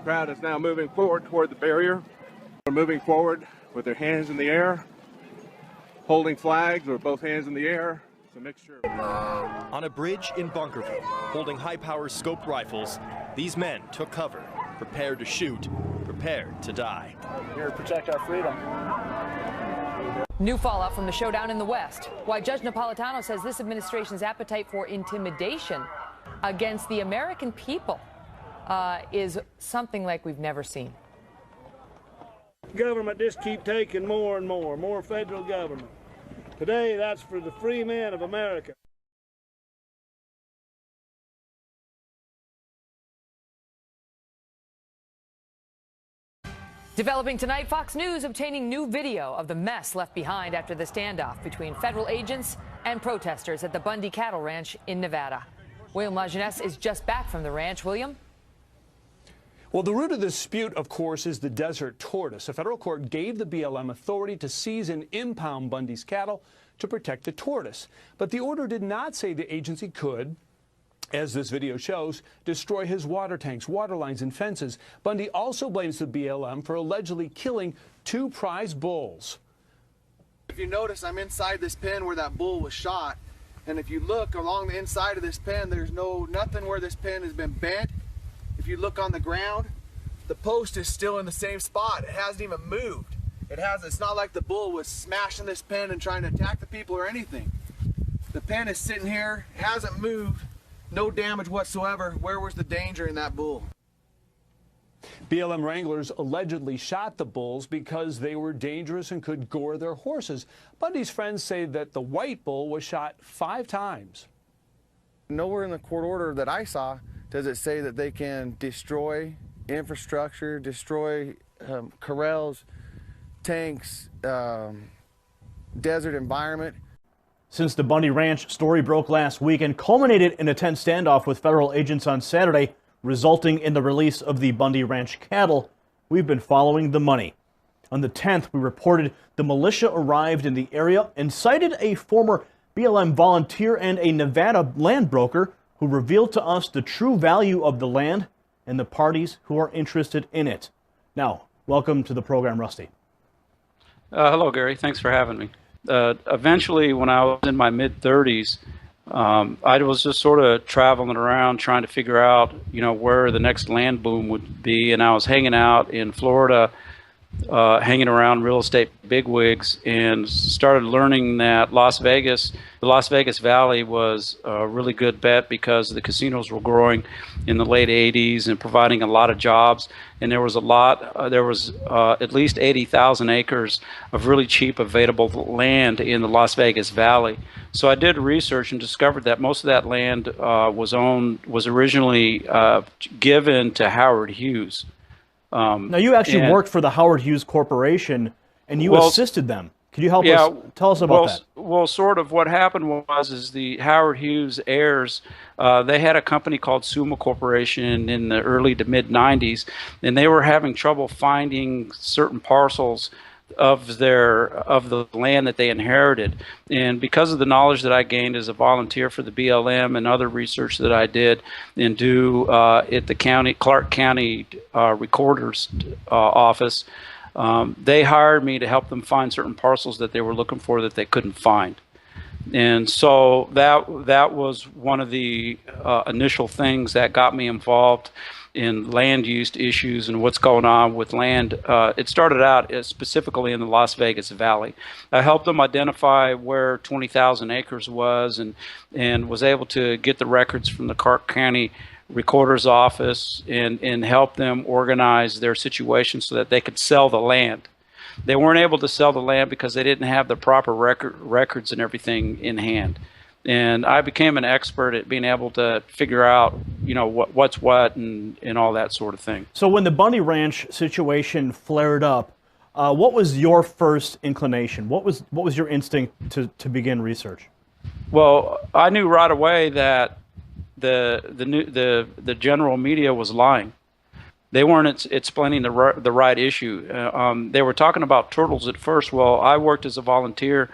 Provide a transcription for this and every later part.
crowd is now moving forward toward the barrier. They're moving forward with their hands in the air, holding flags with both hands in the air. It's a mixture. On a bridge in Bunkerville, holding high-power scoped rifles, these men took cover, prepared to shoot, prepared to die. Here to protect our freedom. New fallout from the showdown in the West. Why Judge Napolitano says this administration's appetite for intimidation against the American people is something like we've never seen. Government just keep taking more and more federal government. Today, that's for the free men of America. Developing tonight, Fox News obtaining new video of the mess left behind after the standoff between federal agents and protesters at the Bundy cattle ranch in Nevada. William Lajeunesse is just back from the ranch. William? Well, the root of the dispute, of course, is the desert tortoise. A federal court gave the BLM authority to seize and impound Bundy's cattle to protect the tortoise. But the order did not say the agency could, as this video shows, destroy his water tanks, water lines, and fences. Bundy also blames the BLM for allegedly killing 2 prize bulls. If you notice, I'm inside this pen where that bull was shot. And if you look along the inside of this pen, there's nothing where this pen has been bent. If you look on the ground, the post is still in the same spot. It hasn't even moved. It's not like the bull was smashing this pen and trying to attack the people or anything. The pen is sitting here, hasn't moved, no damage whatsoever. Where was the danger in that bull? BLM wranglers allegedly shot the bulls because they were dangerous and could gore their horses. Bundy's friends say that the white bull was shot 5 times. Nowhere in the court order that I saw does it say that they can destroy infrastructure, destroy corrals, tanks, desert environment. Since the Bundy Ranch story broke last week and culminated in a tense standoff with federal agents on Saturday, resulting in the release of the Bundy Ranch cattle, we've been following the money. On the 10th, we reported the militia arrived in the area and cited a former BLM volunteer and a Nevada land broker who revealed to us the true value of the land and the parties who are interested in it. Now, welcome to the program, Rusty. Hello, Gary. Thanks for having me. Eventually, when I was in my mid-30s, I was just sort of traveling around trying to figure out, where the next land boom would be. And I was hanging out in Florida, hanging around real estate bigwigs, and started learning that the Las Vegas Valley was a really good bet because the casinos were growing in the late 80s and providing a lot of jobs. And there was at least 80,000 acres of really cheap available land in the Las Vegas Valley. So I did research and discovered that most of that land was originally given to Howard Hughes. Now, you actually worked for the Howard Hughes Corporation, and you assisted them. Could you help us? Tell us about that. Well, sort of what happened was the Howard Hughes heirs, they had a company called Suma Corporation in the early to mid-90s, and they were having trouble finding certain parcels of the land that they inherited. And because of the knowledge that I gained as a volunteer for the BLM and other research that I did and do at the Clark County Recorder's office, they hired me to help them find certain parcels that they were looking for that they couldn't find. And so that was one of the initial things that got me involved in land use issues and what's going on with land. It started out specifically in the Las Vegas Valley. I helped them identify where 20,000 acres was and was able to get the records from the Clark County Recorder's office and help them organize their situation so that they could sell the land. They weren't able to sell the land because they didn't have the proper records and everything in hand. And I became an expert at being able to figure out, what's what and all that sort of thing. So when the Bundy Ranch situation flared up, what was your first inclination? What was your instinct to begin research? Well, I knew right away that the general media was lying. They weren't explaining the right issue. They were talking about turtles at first. Well, I worked as a volunteer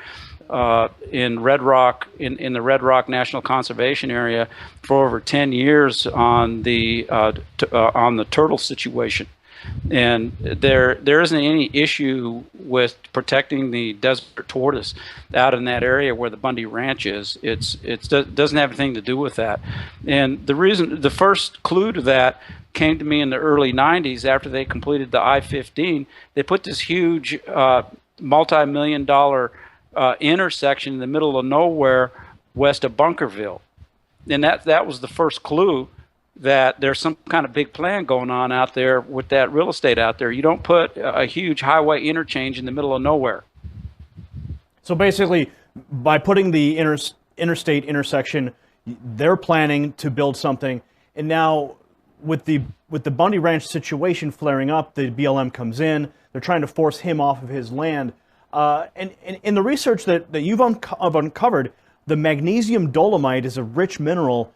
in Red Rock, in the Red Rock National Conservation Area for over 10 years on the turtle situation. And there isn't any issue with protecting the desert tortoise out in that area where the Bundy Ranch is. It doesn't have anything to do with that. And the first clue to that came to me in the early 90s after they completed the I-15. They put this huge multi-million-dollar intersection in the middle of nowhere west of Bunkerville. And that was the first clue that there's some kind of big plan going on out there with that real estate out there. You don't put a huge highway interchange in the middle of nowhere. So basically, by putting the interstate intersection, they're planning to build something. And now with the Bundy Ranch situation flaring up, the BLM comes in. They're trying to force him off of his land. And in the research that you've uncovered, the magnesium dolomite is a rich mineral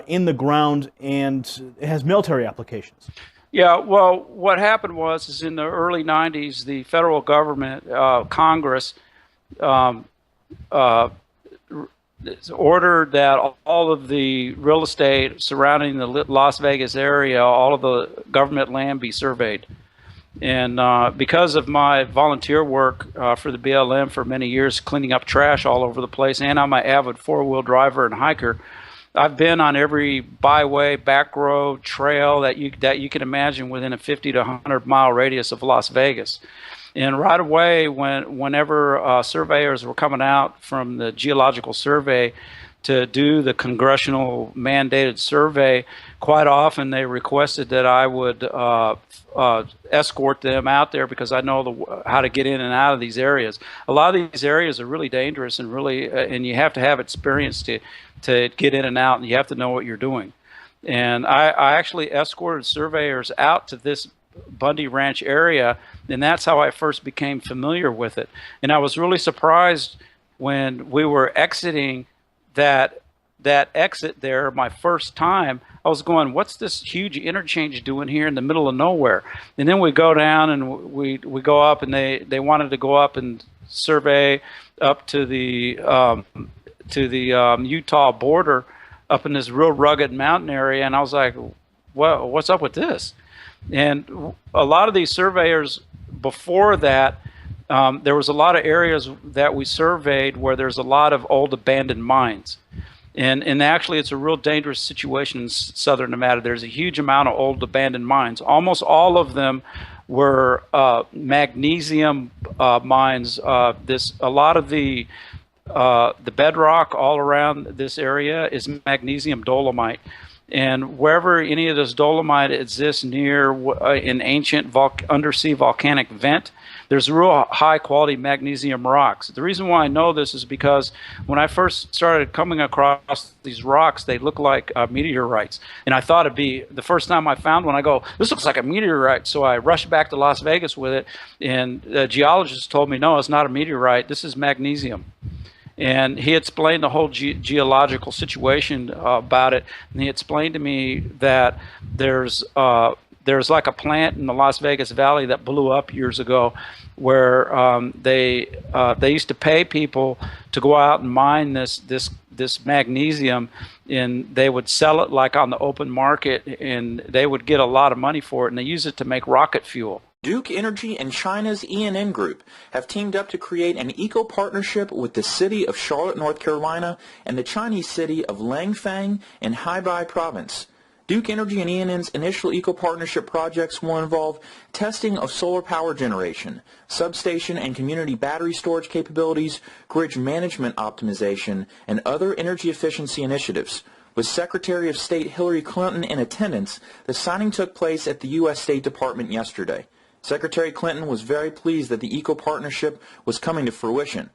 in the ground, and it has military applications. Yeah, well, what happened was in the early 90s, the federal government, Congress, ordered that all of the real estate surrounding the Las Vegas area, all of the government land be surveyed. And because of my volunteer work for the BLM for many years, cleaning up trash all over the place, and I'm an avid four-wheel driver and hiker, I've been on every byway, back road, trail that you can imagine within a 50 to 100 mile radius of Las Vegas. And right away, whenever surveyors were coming out from the Geological Survey to do the congressional mandated survey, quite often they requested that I would escort them out there because I know how to get in and out of these areas. A lot of these areas are really dangerous and and you have to have experience to get in and out, and you have to know what you're doing. And I actually escorted surveyors out to this Bundy Ranch area, and that's how I first became familiar with it. And I was really surprised when we were exiting that exit there my first time. I was going, what's this huge interchange doing here in the middle of nowhere? And then we go down and we go up, and they wanted to go up and survey up to the Utah border, up in this real rugged mountain area. And I was like, well, what's up with this? And a lot of these surveyors before that, there was a lot of areas that we surveyed where there's a lot of old abandoned mines. And actually, it's a real dangerous situation in southern Nevada. There's a huge amount of old abandoned mines. Almost all of them were magnesium mines. A lot of the bedrock all around this area is magnesium dolomite. And wherever any of this dolomite exists near an ancient undersea volcanic vent, there's real high quality magnesium rocks. The reason why I know this is because when I first started coming across these rocks, they look like meteorites. And I thought it'd be, the first time I found one, I go, this looks like a meteorite. So I rushed back to Las Vegas with it, and the geologist told me, no, it's not a meteorite, this is magnesium. And he explained the whole geological situation about it. And he explained to me that there's like a plant in the Las Vegas Valley that blew up years ago, where they used to pay people to go out and mine this magnesium, and they would sell it like on the open market, and they would get a lot of money for it, and they use it to make rocket fuel. Duke Energy and China's ENN Group have teamed up to create an eco-partnership with the city of Charlotte, North Carolina, and the Chinese city of Langfang in Hebei Province. Duke Energy and ENN's initial eco-partnership projects will involve testing of solar power generation, substation and community battery storage capabilities, grid management optimization, and other energy efficiency initiatives. With Secretary of State Hillary Clinton in attendance, the signing took place at the U.S. State Department yesterday. Secretary Clinton was very pleased that the eco-partnership was coming to fruition.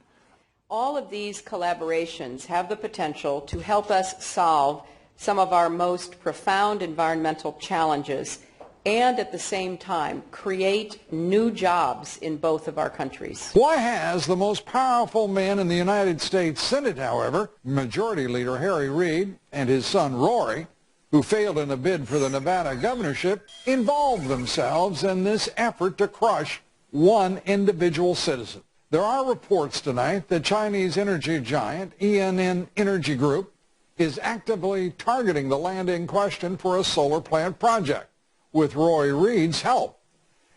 All of these collaborations have the potential to help us solve some of our most profound environmental challenges and at the same time create new jobs in both of our countries. Why has the most powerful man in the United States Senate, however, Majority Leader Harry Reid and his son Rory, who failed in a bid for the Nevada governorship, involved themselves in this effort to crush one individual citizen? There are reports tonight that Chinese energy giant ENN Energy Group is actively targeting the land in question for a solar plant project with Roy Reid's help.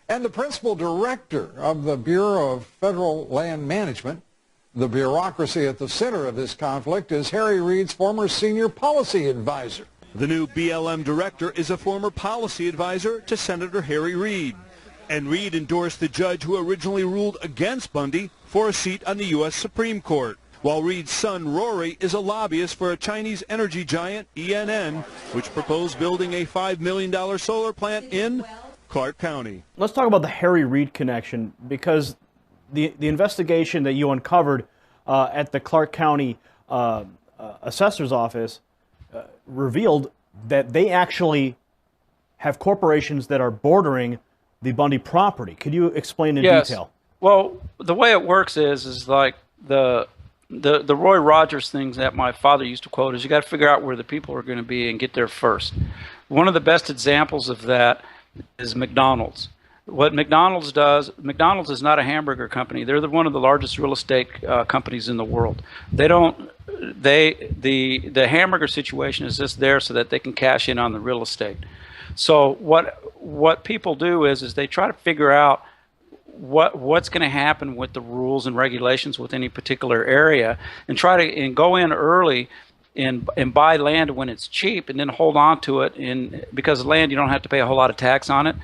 And the principal director of the Bureau of Federal Land Management, the bureaucracy at the center of this conflict, is Harry Reid's former senior policy advisor. The new BLM director is a former policy advisor to Senator Harry Reid. And Reid endorsed the judge who originally ruled against Bundy for a seat on the U.S. Supreme Court, while Reid's son, Rory, is a lobbyist for a Chinese energy giant, ENN, which proposed building a $5 million solar plant in Clark County. Let's talk about the Harry Reid connection, because the investigation that you uncovered at the Clark County Assessor's Office revealed that they actually have corporations that are bordering the Bundy property. Could you explain in detail? Well, the way it works is like the Roy Rogers things that my father used to quote is you got to figure out where the people are going to be and get there first. One of the best examples of that is McDonald's. What McDonald's does, McDonald's is not a hamburger company. They're one of the largest real estate companies in the world. The hamburger situation is just there so that they can cash in on the real estate. So what people do is they try to figure out what's going to happen with the rules and regulations with any particular area, and try to go in early and buy land when it's cheap, and then hold on to it. And because land, you don't have to pay a whole lot of tax on it,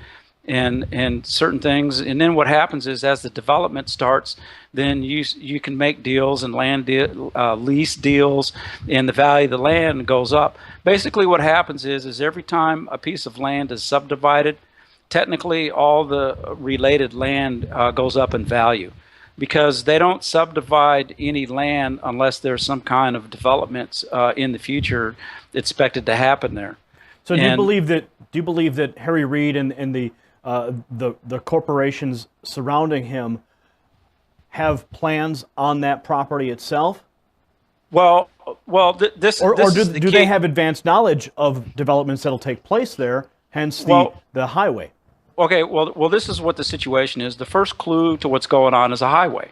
and certain things. And then what happens is, as the development starts, then you can make deals and lease deals, and the value of the land goes up. Basically, what happens is every time a piece of land is subdivided, technically all the related land goes up in value, because they don't subdivide any land unless there's some kind of developments in the future expected to happen there. So do you believe that Harry Reid and the corporations surrounding him have plans on that property itself? Well, do they have advanced knowledge of developments that'll take place there, hence the highway? Okay, well, this is what the situation is. The first clue to what's going on is a highway.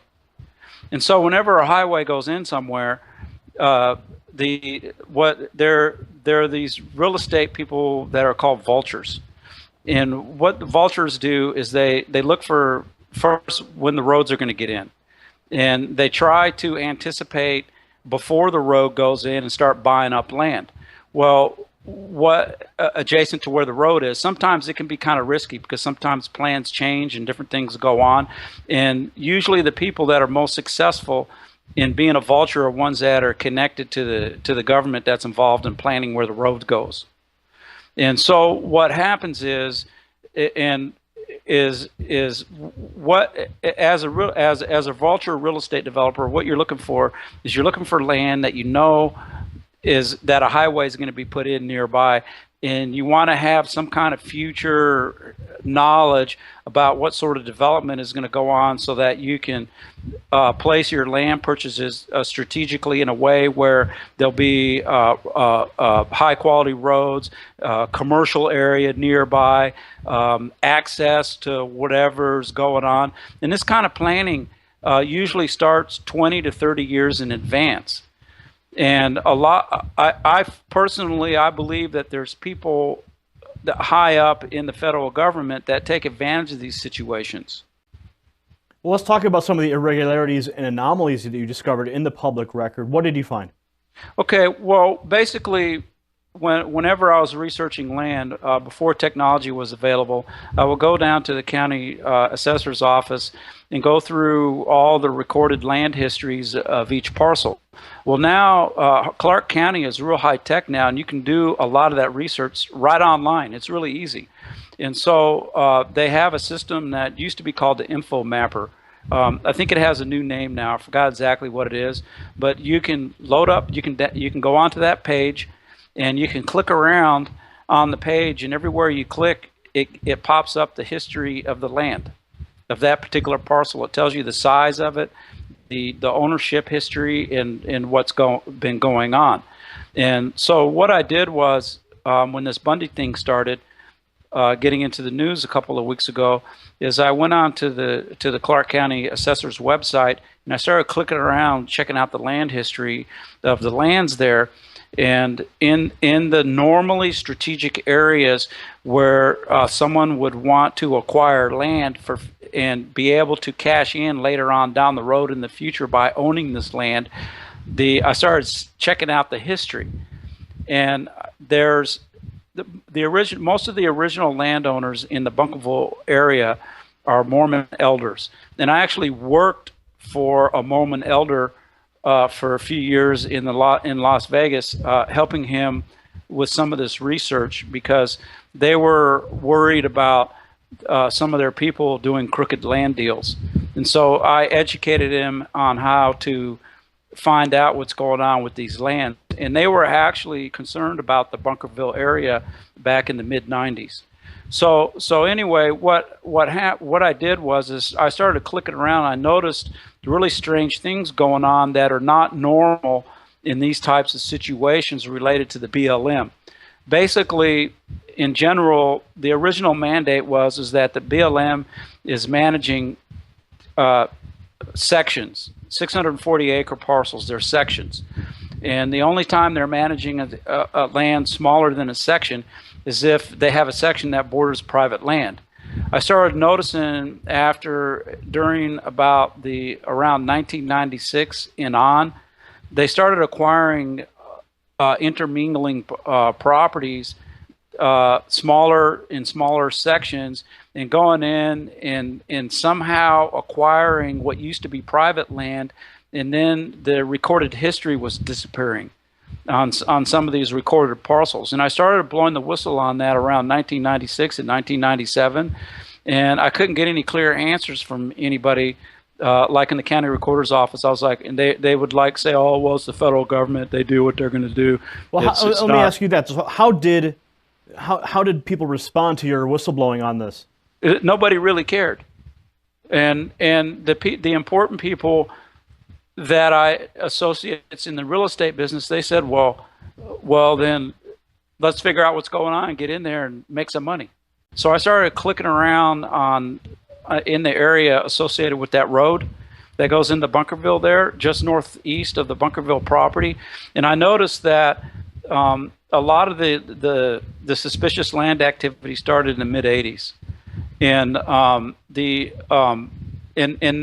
And so whenever a highway goes in somewhere, there are these real estate people that are called vultures. And what the vultures do is they look for first when the roads are going to get in. And they try to anticipate before the road goes in and start buying up land. Well, adjacent to where the road is, sometimes it can be kind of risky, because sometimes plans change and different things go on. And usually the people that are most successful in being a vulture are ones that are connected to the government that's involved in planning where the road goes. And so what happens is what as a vulture real estate developer, what you're looking for is you're looking for land that you know is that a highway is going to be put in nearby, and you want to have some kind of future knowledge about what sort of development is going to go on, so that you can place your land purchases strategically in a way where there'll be high quality roads, commercial area nearby, access to whatever's going on. And this kind of planning usually starts 20 to 30 years in advance. And I personally believe that there's people that high up in the federal government that take advantage of these situations. Well, let's talk about some of the irregularities and anomalies that you discovered in the public record. What did you find? Okay, well, basically, whenever I was researching land, before technology was available, I would go down to the county assessor's office and go through all the recorded land histories of each parcel. Well, now Clark County is real high tech now, and you can do a lot of that research right online. It's really easy. And so they have a system that used to be called the Info Mapper. I think it has a new name now. I forgot exactly what it is, but you can load up. You can go onto that page, and you can click around on the page, and everywhere you click, it pops up the history of the land of that particular parcel. It tells you the size of it, the ownership history, and what's been going on. And so what I did was, when this Bundy thing started, getting into the news a couple of weeks ago, is I went on to the Clark County Assessor's website, and I started clicking around, checking out the land history of the lands there. And in the normally strategic areas where someone would want to acquire land and be able to cash in later on down the road in the future by owning this land, I started checking out the history. And there's most of the original landowners in the Bunkerville area are Mormon elders. And I actually worked for a Mormon elder for a few years in Las Vegas, helping him with some of this research, because they were worried about some of their people doing crooked land deals. And so I educated him on how to find out what's going on with these lands. And they were actually concerned about the Bunkerville area back in the mid-90s. So anyway, what I did was I started clicking around. I noticed really strange things going on that are not normal in these types of situations related to the BLM. Basically, in general, the original mandate is that the BLM is managing sections, 640-acre parcels. They're sections, and the only time they're managing a land smaller than a section is if they have a section that borders private land. I started noticing during around 1996 and on, they started acquiring intermingling properties, smaller sections, and going in and somehow acquiring what used to be private land, and then the recorded history was disappearing on some of these recorded parcels. And I started blowing the whistle on that around 1996 and 1997, and I couldn't get any clear answers from anybody. Like in the county recorder's office, I was like, and they would say, oh, well, it's the federal government, they do what they're going to do. Well, let me ask you that. So how did people respond to your whistleblowing on this? Nobody really cared, and the important people that I associates in the real estate business, they said, well, then let's figure out what's going on and get in there and make some money. So I started clicking around in the area associated with that road that goes into Bunkerville there, just northeast of the Bunkerville property. And I noticed that a lot of the suspicious land activity started in the mid-'80s. And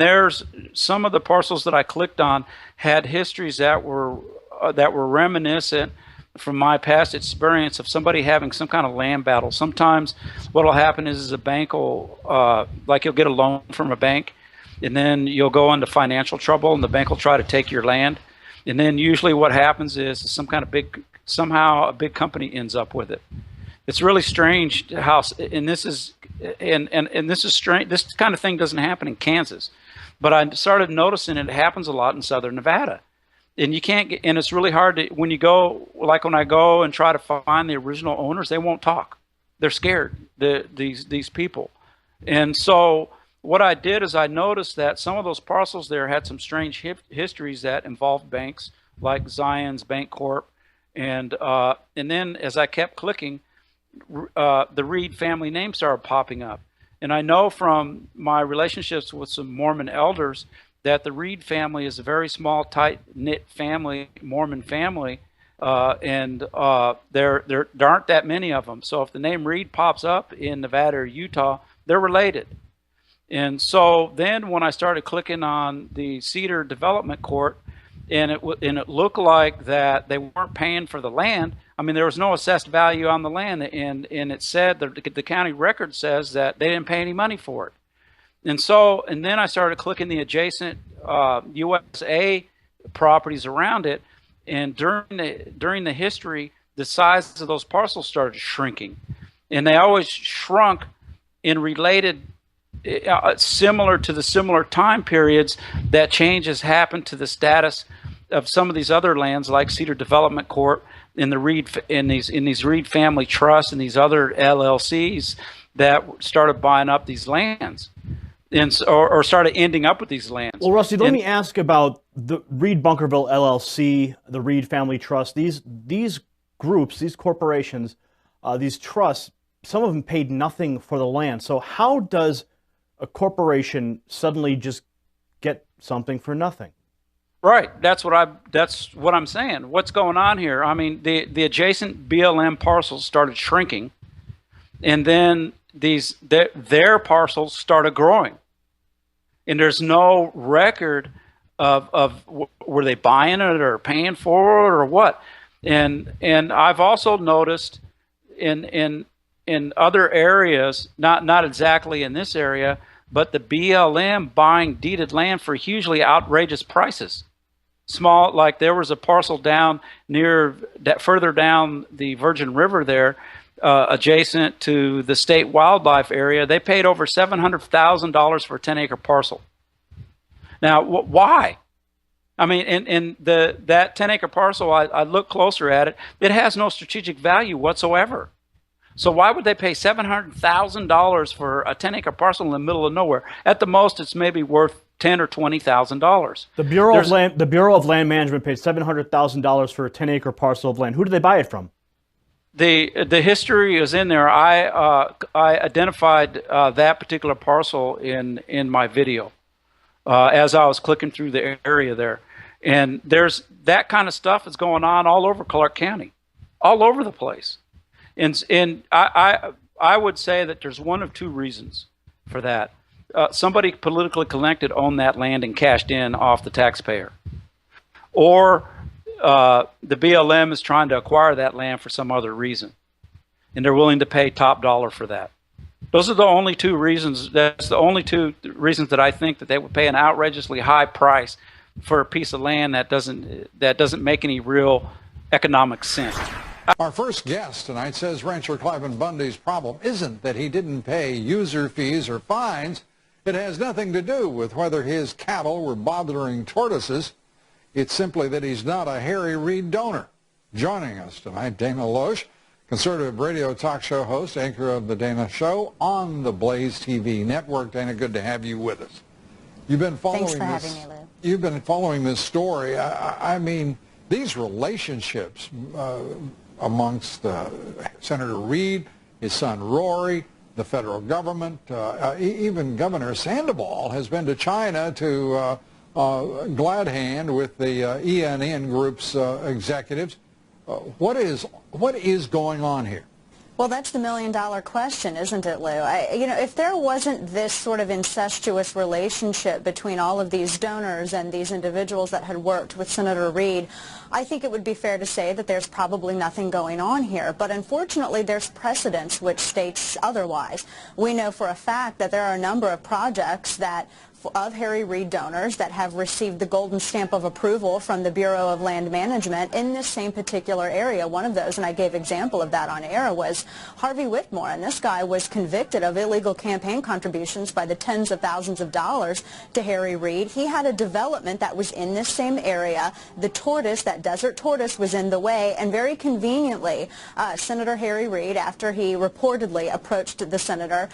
there's some of the parcels that I clicked on had histories that were reminiscent from my past experience of somebody having some kind of land battle. Sometimes what will happen is a bank will, like you'll get a loan from a bank, and then you'll go into financial trouble, and the bank will try to take your land. And then usually what happens is somehow a big company ends up with it. It's really strange how, and this is strange. This kind of thing doesn't happen in Kansas, but I started noticing it happens a lot in Southern Nevada. And you can't get, and it's really hard to, when I go and try to find the original owners, they won't talk. They're scared, these people. And so what I did is I noticed that some of those parcels there had some strange histories that involved banks, like Zion's Bank Corp. And then as I kept clicking, the Reed family name started popping up. And I know from my relationships with some Mormon elders that the Reed family is a very small, tight-knit family, Mormon family, and there aren't that many of them. So if the name Reed pops up in Nevada or Utah, they're related. And so then when I started clicking on the Cedar Development Court, and it looked like that they weren't paying for the land. I mean, there was no assessed value on the land, and it said, the county record says that they didn't pay any money for it. And then I started clicking the adjacent USA properties around it, and during the history, the size of those parcels started shrinking, and they always shrunk in related, similar to the similar time periods that changes happened to the status of some of these other lands, like Cedar Development Corp, in these Reed family trusts and these other LLCs that started buying up these lands. Or started ending up with these lands. Well, Rusty, let me ask about the Reed Bunkerville LLC, the Reed Family Trust. These groups, these corporations, these trusts, some of them paid nothing for the land. So how does a corporation suddenly just get something for nothing? Right. That's what I'm saying. What's going on here? I mean, the adjacent BLM parcels started shrinking, and then their parcels started growing. And there's no record of were they buying it or paying for it or what. And I've also noticed in other areas, not exactly in this area, but the BLM buying deeded land for hugely outrageous prices. Small, like there was a parcel down further down the Virgin River there, adjacent to the state wildlife area. They paid over $700,000 for a 10-acre parcel. Now, why? I mean, in that 10-acre parcel, I look closer at it. It has no strategic value whatsoever. So why would they pay $700,000 for a 10-acre parcel in the middle of nowhere? At the most, it's maybe worth $10,000 or $20,000. The Bureau of Land Management paid $700,000 for a 10-acre parcel of land. Who did they buy it from? The history is in there. I identified that particular parcel in my video as I was clicking through the area there, and there's that kind of stuff is going on all over Clark County, all over the place. And I would say that there's one of two reasons for that. Somebody politically connected owned that land and cashed in off the taxpayer. Or the BLM is trying to acquire that land for some other reason. And they're willing to pay top dollar for that. Those are the only two reasons. That's the only two reasons that I think that they would pay an outrageously high price for a piece of land that doesn't make any real economic sense. Our first guest tonight says rancher Cliven Bundy's problem isn't that he didn't pay user fees or fines. It has nothing to do with whether his cattle were bothering tortoises. It's simply that he's not a Harry Reid donor. Joining us tonight, Dana Loesch, conservative radio talk show host, anchor of The Dana Show on the Blaze TV network. Dana, good to have you with us. You've been following Thanks for having me, Lou. You've been following this story. I mean, these relationships amongst Senator Reid, his son Rory, the federal government, even Governor Sandoval has been to China to glad hand with the ENN Group's executives. What is going on here? Well, that's the million-dollar question, isn't it, Lou? If there wasn't this sort of incestuous relationship between all of these donors and these individuals that had worked with Senator Reid, I think it would be fair to say that there's probably nothing going on here. But unfortunately, there's precedence which states otherwise. We know for a fact that there are a number of projects of Harry Reid donors that have received the golden stamp of approval from the Bureau of Land Management in this same particular area. One of those, and I gave example of that on air, was Harvey Whitmore, and this guy was convicted of illegal campaign contributions by the tens of thousands of dollars to Harry Reid. He had a development that was in this same area. The tortoise, that desert tortoise, was in the way, and very conveniently, Senator Harry Reid, after he reportedly approached the senator,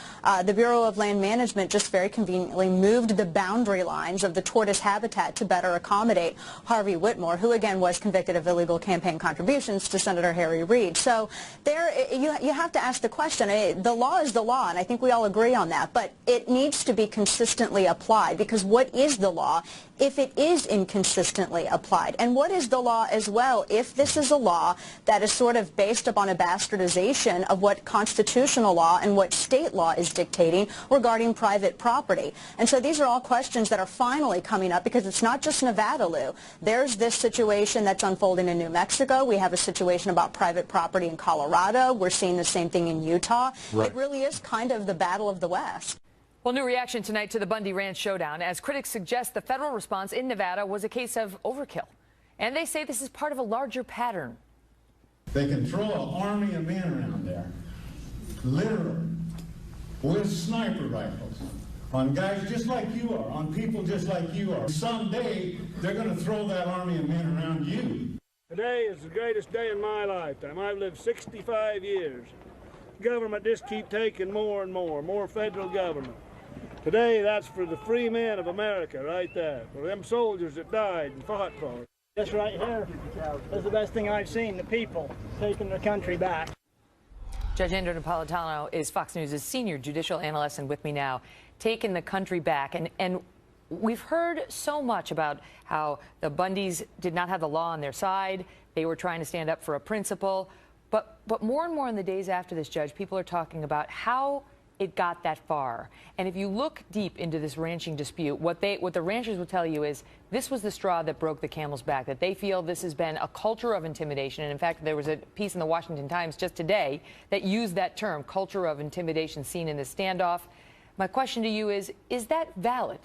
the Bureau of Land Management just very conveniently moved the boundary lines of the tortoise habitat to better accommodate Harvey Whitmore, who again was convicted of illegal campaign contributions to Senator Harry Reid. So there, you have to ask the question. The law is the law, and I think we all agree on that, but it needs to be consistently applied, because what is the law if it is inconsistently applied? And what is the law as well if this is a law that is sort of based upon a bastardization of what constitutional law and what state law is dictating regarding private property? And so these are all questions that are finally coming up, because it's not just Nevada, Lou. There's this situation that's unfolding in New Mexico. We have a situation about private property in Colorado. We're seeing the same thing in Utah. Right. It really is kind of the battle of the West. Well, new reaction tonight to the Bundy Ranch showdown, as critics suggest the federal response in Nevada was a case of overkill. And they say this is part of a larger pattern. They can throw an army of men around there, literally, with sniper rifles, on guys just like you are, on people just like you are. Someday, they're going to throw that army of men around you. Today is the greatest day in my lifetime. I've lived 65 years. Government just keep taking more and more federal government. Today, that's for the free men of America right there, for them soldiers that died and fought for it. This right here is the best thing I've seen, the people taking their country back. Judge Andrew Napolitano is Fox News' senior judicial analyst, and with me now, taking the country back. And we've heard so much about how the Bundys did not have the law on their side. They were trying to stand up for a principle. But more and more in the days after this, Judge, people are talking about how it got that far. And if you look deep into this ranching dispute, what the ranchers will tell you is this was the straw that broke the camel's back, that they feel this has been a culture of intimidation. And in fact, there was a piece in the Washington Times just today that used that term, culture of intimidation, seen in this standoff. My question to you is that valid?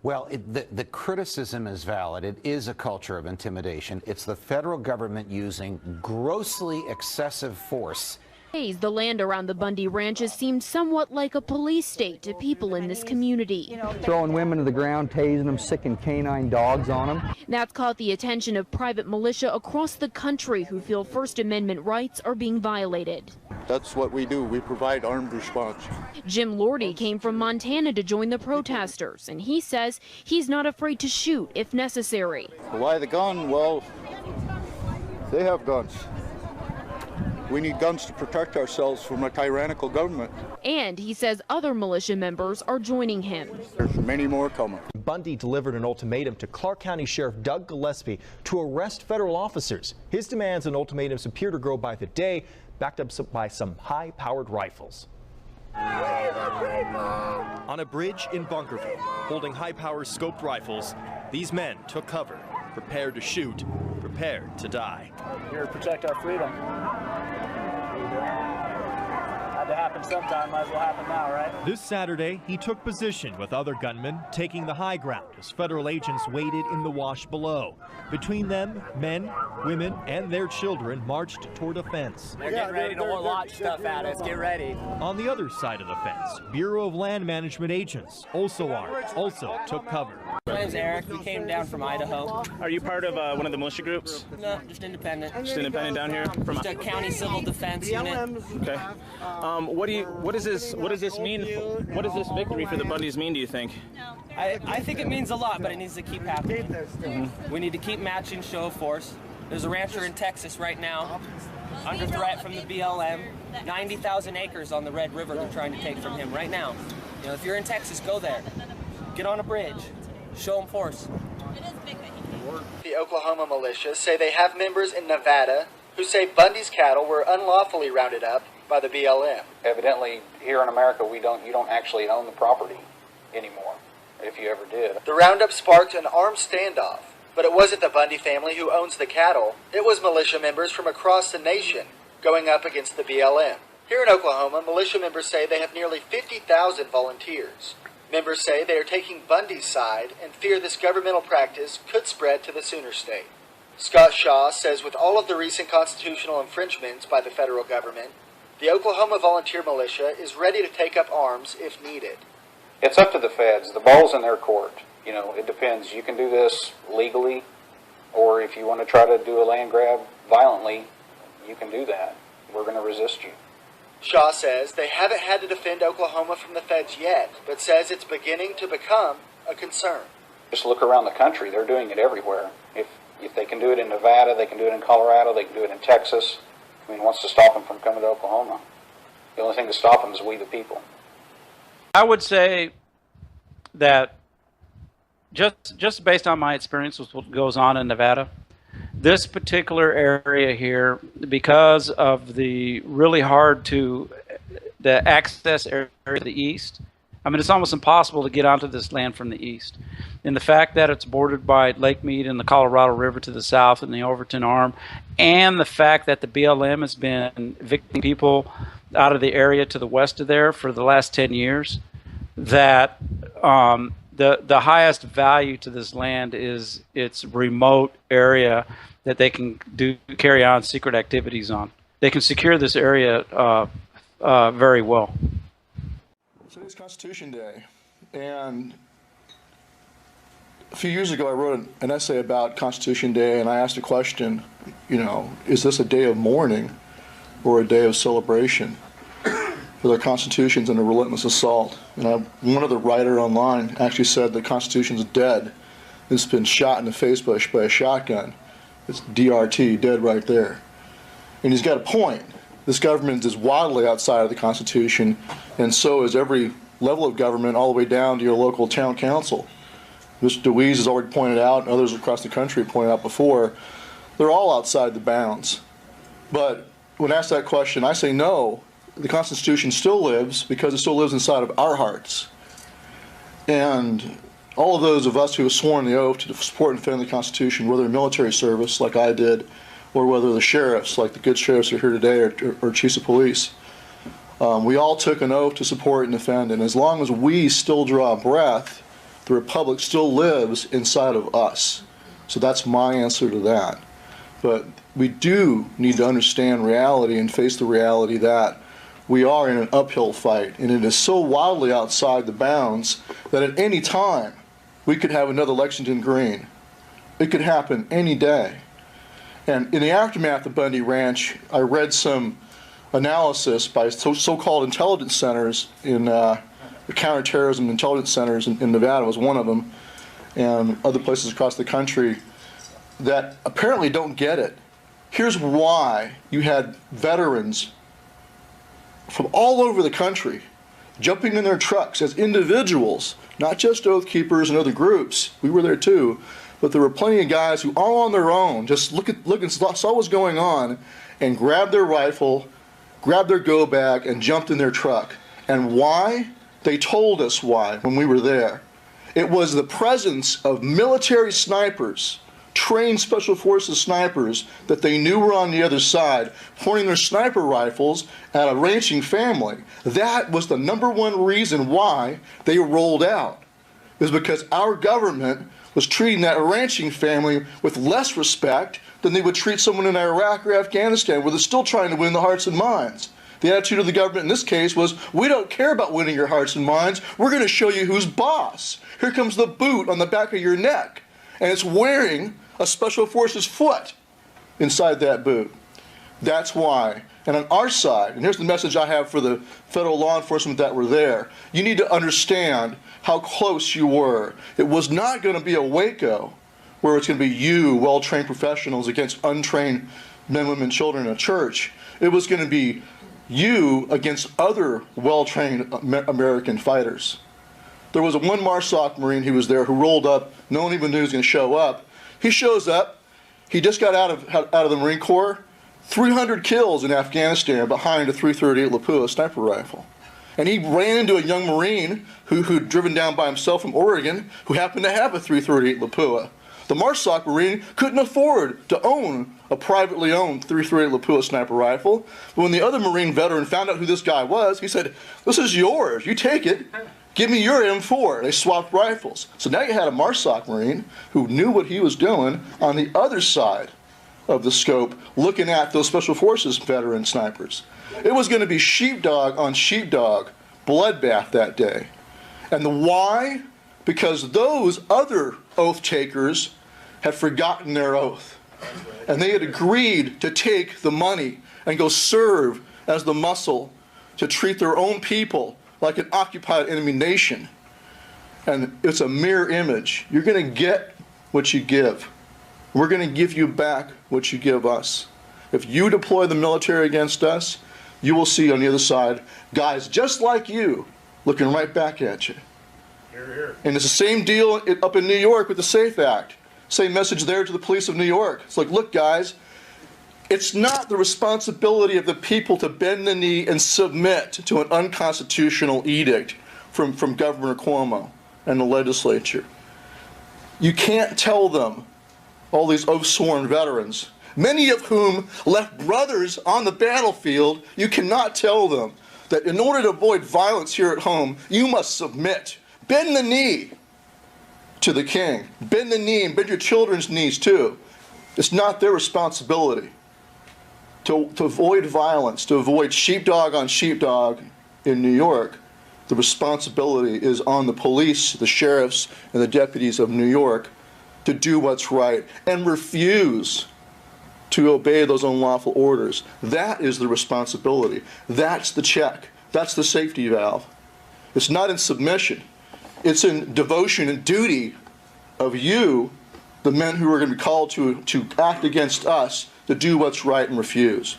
Well, the criticism is valid. It is a culture of intimidation. It's the federal government using grossly excessive force. The land around the Bundy ranches seemed somewhat like a police state to people in this community. Throwing women to the ground, tasing them, sicking canine dogs on them. That's caught the attention of private militia across the country who feel First Amendment rights are being violated. That's what we do. We provide armed response. Jim Lordy came from Montana to join the protesters, and he says he's not afraid to shoot if necessary. Why the gun? Well, they have guns. We need guns to protect ourselves from a tyrannical government. And he says other militia members are joining him. There's many more coming. Bundy delivered an ultimatum to Clark County Sheriff Doug Gillespie to arrest federal officers. His demands and ultimatums appear to grow by the day, backed up by some high-powered rifles. On a bridge in Bunkerville, holding high-powered scoped rifles, these men took cover, prepared to shoot, prepared to die. Here to protect our freedom. Had to happen sometime, might as well happen now, right? This Saturday, he took position with other gunmen, taking the high ground as federal agents waited in the wash below. Between them, men, women, and their children marched toward a fence. They're getting ready to launch stuff at us. Get ready. On the other side of the fence, Bureau of Land Management agents, also armed, also took cover. My name's Eric. We came down from Idaho. Are you part of one of the militia groups? No, just independent. Just independent down here? From just a county civil defense unit. Okay. What does this mean? What does this victory for the Bundys mean, do you think? I think it means a lot, but it needs to keep happening. We need to keep matching show of force. There's a rancher in Texas right now under threat from the BLM. 90,000 acres on the Red River they're trying to take from him right now. You know, if you're in Texas, go there. Get on a bridge. Show them force. The Oklahoma militia say they have members in Nevada who say Bundy's cattle were unlawfully rounded up by the BLM. Evidently, here in America, you don't actually own the property anymore, if you ever did. The roundup sparked an armed standoff, but it wasn't the Bundy family who owns the cattle. It was militia members from across the nation going up against the BLM. Here in Oklahoma, militia members say they have nearly 50,000 volunteers. Members say they are taking Bundy's side and fear this governmental practice could spread to the Sooner State. Scott Shaw says with all of the recent constitutional infringements by the federal government, the Oklahoma Volunteer Militia is ready to take up arms if needed. It's up to the feds. The ball's in their court. You know, it depends. You can do this legally, or if you want to try to do a land grab violently, you can do that. We're going to resist you. Shaw says they haven't had to defend Oklahoma from the feds yet, but says it's beginning to become a concern. Just look around the country. They're doing it everywhere. If they can do it in Nevada, they can do it in Colorado, they can do it in Texas. I mean, what's to stop them from coming to Oklahoma? The only thing to stop them is we the people. I would say that just based on my experience with what goes on in Nevada, this particular area here, because of the really hard to the access area to the east, I mean, it's almost impossible to get onto this land from the east. And the fact that it's bordered by Lake Mead and the Colorado River to the south and the Overton Arm, and the fact that the BLM has been evicting people out of the area to the west of there for the last 10 years, that the highest value to this land is its remote area that they can carry on secret activities on. They can secure this area very well. Today's Constitution Day, and a few years ago I wrote an essay about Constitution Day, and I asked a question, you know, is this a day of mourning or a day of celebration for the Constitution's and a relentless assault? And one other writer online actually said the Constitution's dead. It's been shot in the face by a shotgun. It's DRT, dead right there. And he's got a point. this government is wildly outside of the Constitution, and so is every level of government all the way down to your local town council. Mr. DeWeese has already pointed out, and others across the country have pointed out before, they're all outside the bounds. But when asked that question, I say no. The Constitution still lives because it still lives inside of our hearts. And all of those of us who have sworn the oath to support and defend the Constitution, whether in military service like I did, or whether the sheriffs, like the good sheriffs that are here today, or chiefs of police, we all took an oath to support and defend. And as long as we still draw breath, the Republic still lives inside of us. So that's my answer to that. But we do need to understand reality and face the reality that we are in an uphill fight, and it is so wildly outside the bounds that at any time we could have another Lexington Green. It could happen any day. And in the aftermath of Bundy Ranch, I read some analysis by so-called intelligence centers in the counterterrorism intelligence centers in Nevada was one of them, and other places across the country that apparently don't get it. Here's why you had veterans from all over the country jumping in their trucks as individuals, not just Oath Keepers and other groups. We were there too, but there were plenty of guys who all on their own just look and saw what was going on and grabbed their rifle, grabbed their go bag, and jumped in their truck. And why? They told us why when we were there. It was the presence of military snipers, trained Special Forces snipers that they knew were on the other side, pointing their sniper rifles at a ranching family. That was the #1 reason why they rolled out. It was because our government was treating that ranching family with less respect than they would treat someone in Iraq or Afghanistan, where they're still trying to win the hearts and minds. The attitude of the government in this case was, we don't care about winning your hearts and minds, we're going to show you who's boss. Here comes the boot on the back of your neck, and it's wearing a Special Forces foot inside that boot. That's why. And on our side, and here's the message I have for the federal law enforcement that were there, you need to understand how close you were. It was not going to be a Waco where it's going to be you, well-trained professionals, against untrained men, women, children in a church. It was going to be you against other well-trained American fighters. There was one MARSOC Marine who was there who rolled up, no one even knew he was going to show up. He shows up, he just got out of the Marine Corps, 300 kills in Afghanistan behind a .338 Lapua sniper rifle. And he ran into a young Marine who'd driven down by himself from Oregon who happened to have a .338 Lapua. The MARSOC Marine couldn't afford to own a privately owned .338 Lapua sniper rifle. But when the other Marine veteran found out who this guy was, he said, "This is yours, you take it. Give me your M4. They swapped rifles. So now you had a MARSOC Marine who knew what he was doing on the other side of the scope, looking at those Special Forces veteran snipers. It was going to be sheepdog on sheepdog bloodbath that day. And the why? Because those other oath takers had forgotten their oath. And they had agreed to take the money and go serve as the muscle to treat their own people like an occupied enemy nation. And it's a mirror image. You're going to get what you give. We're going to give you back what you give us. If you deploy the military against us, you will see on the other side guys just like you looking right back at you. Hear, hear. And it's the same deal up in New York with the SAFE Act. Same message there to the police of New York. It's like, look guys, it's not the responsibility of the people to bend the knee and submit to an unconstitutional edict from Governor Cuomo and the legislature. You can't tell them, all these oath-sworn veterans, many of whom left brothers on the battlefield, you cannot tell them that in order to avoid violence here at home, you must submit. Bend the knee to the king. Bend the knee and bend your children's knees too. It's not their responsibility. To avoid violence, to avoid sheepdog on sheepdog in New York, the responsibility is on the police, the sheriffs, and the deputies of New York to do what's right and refuse to obey those unlawful orders. That is the responsibility. That's the check. That's the safety valve. It's not in submission. It's in devotion and duty of you, the men who are going to be called to act against us, to do what's right and refuse.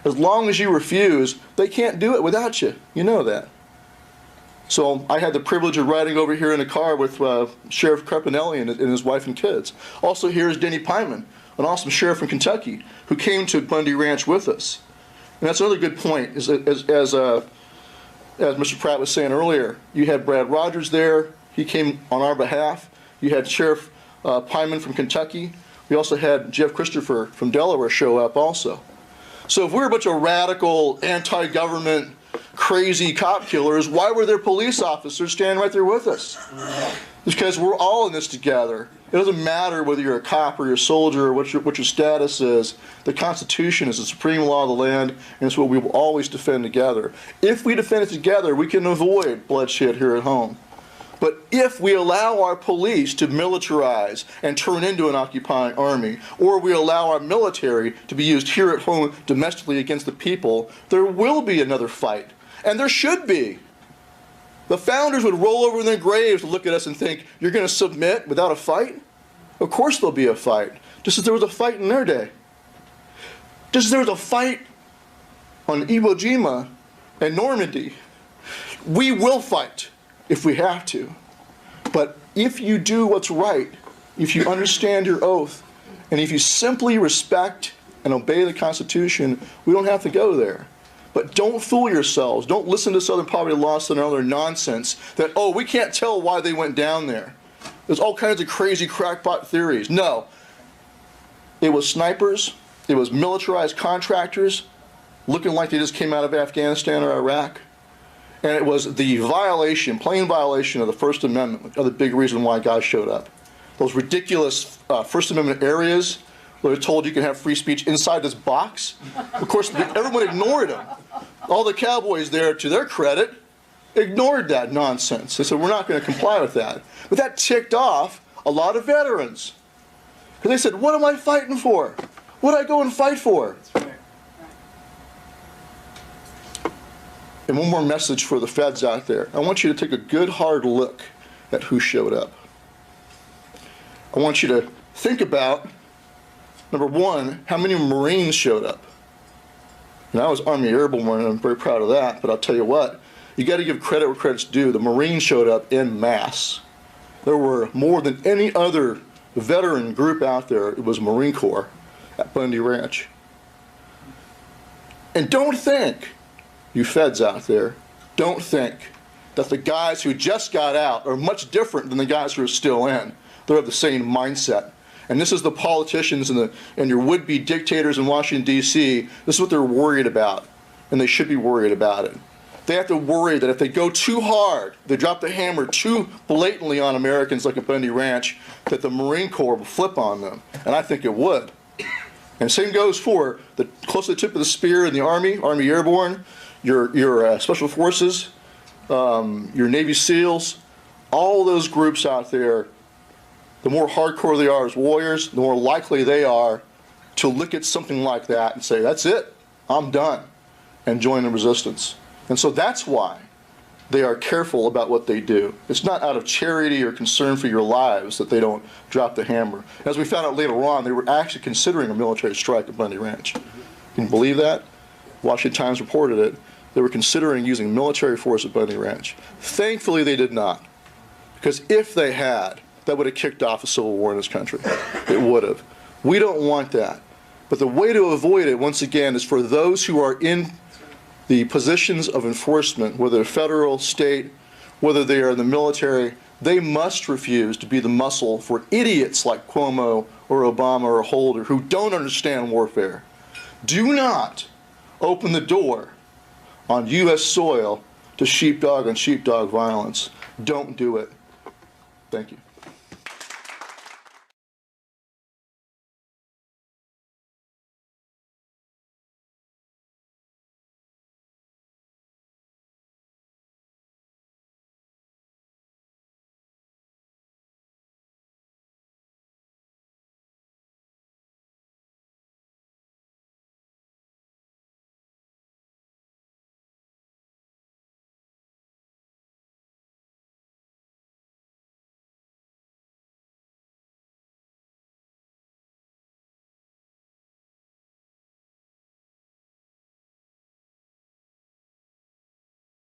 As long as you refuse, they can't do it without you. You know that. So I had the privilege of riding over here in a car with Sheriff Crepinelli and his wife and kids. Also here is Denny Pyman, an awesome sheriff from Kentucky, who came to Bundy Ranch with us. And that's another good point, as Mr. Pratt was saying earlier. You had Brad Rogers there. He came on our behalf. You had Sheriff Pyman from Kentucky. We also had Jeff Christopher from Delaware show up also. So if we're a bunch of radical, anti-government, crazy cop killers, why were there police officers standing right there with us? Because we're all in this together. It doesn't matter whether you're a cop or you're a soldier or what your status is. The Constitution is the supreme law of the land, and it's what we will always defend together. If we defend it together, we can avoid bloodshed here at home. But if we allow our police to militarize and turn into an occupying army, or we allow our military to be used here at home domestically against the people, there will be another fight. And there should be. The founders would roll over in their graves to look at us and think, you're going to submit without a fight? Of course there'll be a fight, just as there was a fight in their day. Just as there was a fight on Iwo Jima and Normandy. We will fight if we have to. But if you do what's right, if you understand your oath, and if you simply respect and obey the Constitution, we don't have to go there. But don't fool yourselves. Don't listen to Southern Poverty Law Center and other nonsense that, oh, we can't tell why they went down there. There's all kinds of crazy crackpot theories. No. It was snipers. It was militarized contractors looking like they just came out of Afghanistan or Iraq. And it was the violation, plain violation of the First Amendment, the big reason why guys showed up. Those ridiculous First Amendment areas where they're told you can have free speech inside this box. Of course, everyone ignored them. All the cowboys there, to their credit, ignored that nonsense. They said, we're not going to comply with that. But that ticked off a lot of veterans. Because they said, what am I fighting for? What did I go and fight for? And one more message for the feds out there. I want you to take a good hard look at who showed up. I want you to think about, number one, how many Marines showed up. And I was Army Airborne, and I'm very proud of that, but I'll tell you what, you got to give credit where credit's due. The Marines showed up en masse. There were more than any other veteran group out there. It was Marine Corps at Bundy Ranch. And don't think, you feds out there, don't think that the guys who just got out are much different than the guys who are still in. They're of the same mindset. And this is the politicians and your would-be dictators in Washington, D.C., this is what they're worried about, and they should be worried about it. They have to worry that if they go too hard, they drop the hammer too blatantly on Americans like at Bundy Ranch, that the Marine Corps will flip on them, and I think it would. And same goes for the close to the tip of the spear in the Army, Army Airborne, your Special Forces, your Navy SEALs, all those groups out there. The more hardcore they are as warriors, the more likely they are to look at something like that and say, that's it, I'm done, and join the resistance. And so that's why they are careful about what they do. It's not out of charity or concern for your lives that they don't drop the hammer. As we found out later on, they were actually considering a military strike at Bundy Ranch. Can you believe that? Washington Times reported it. They were considering using military force at Bundy Ranch. Thankfully, they did not. Because if they had, that would have kicked off a civil war in this country. It would have. We don't want that. But the way to avoid it, once again, is for those who are in the positions of enforcement, whether federal, state, whether they are in the military, they must refuse to be the muscle for idiots like Cuomo or Obama or Holder who don't understand warfare. Do not open the door on U.S. soil to sheepdog on sheepdog violence. Don't do it. Thank you.